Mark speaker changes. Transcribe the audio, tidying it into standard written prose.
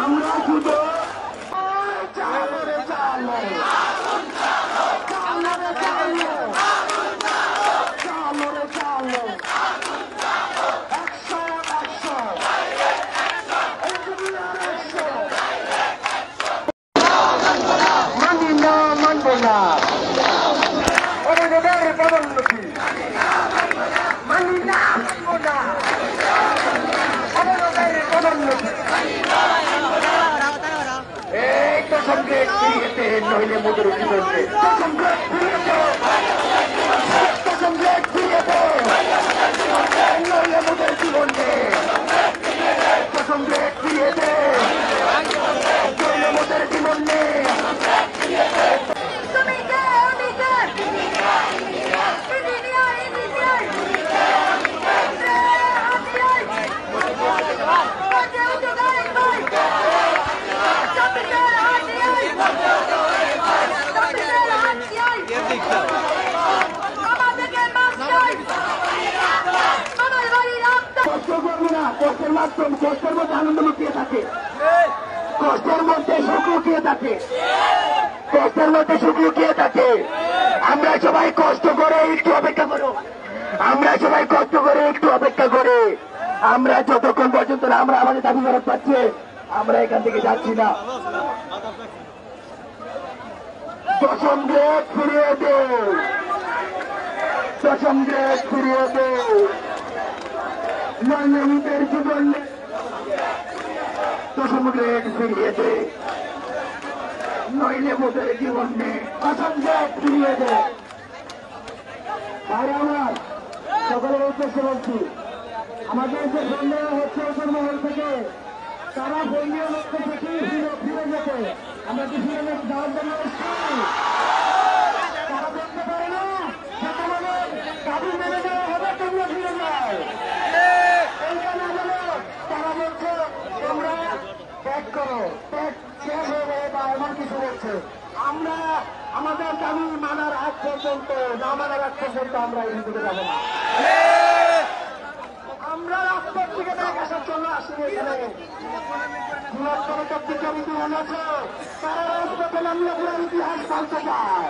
Speaker 1: আমরা শুধু মানি না, মানব না অনুদানের পদোন্নতি, মানি না, মানব না অনুদানের পদোন্নতি। এই তো সঙ্গে ফিরিয়েতে নইলে মোদের জীবনে সঙ্গে ফিরিয়েতে, সঙ্গে ফিরিয়েতে নইলে মোদের জীবনে সঙ্গে ফিরিয়েতে নইলে মোদের জীবনে। কষ্ট করবো না, কষ্টের মাধ্যমে কষ্টের মধ্যে আনন্দ লুকিয়ে থাকে, কষ্টের মধ্যে সুখ লুকিয়ে থাকে, কষ্টের মধ্যে সুখ লুকিয়ে থাকে। আমরা সবাই কষ্ট করে একটু অপেক্ষা করো, আমরা সবাই কষ্ট করে একটু অপেক্ষা করে আমরা যতক্ষণ পর্যন্ত আমরা আমাদের দাবি ফেরত পাচ্ছি আমরা এখান থেকে যাচ্ছি না। দশম গ্রেড ফিরিয়ে দে, দশম গ্রেড ফিরিয়ে দে নয়নের জীবন, দশম গ্রেড ফিরিয়ে দে নইলে মোদের জীবন নেই, দশম গ্রেড ফিরিয়ে দে। ভাই আমার সকলের উদ্দেশ্যে বলছি, আমাদের যে সন্দেহ হচ্ছে ওপর মহল থেকে তারা বন্ধীয় লক্ষ্য থেকে ফিরে যেতে, আমরা কি ফিরে যাওয়ার জন্য এসছি? তারা বলতে পারে না যে তোমাদের দাবি মেনে নেওয়া হবে, তোমরা ফিরে যাও। এইটা না বলে তারা বলছে তোমরা ত্যাগ করো, ত্যাগ শেষ হয়ে যাবে বা এমন কিছু বলছে। আমরা আমাদের দাবি মানার আগ পর্যন্ত, না মানার আগ পর্যন্ত আমরা এখান থেকে যাবো না। আমরা রাস্তার দিকে আসার জন্য আসলে এখানে বৃহত্তর বিজ্ঞানী আছে, তারা রাজপথে নামলে পুরো ইতিহাস পাল্টে যায়।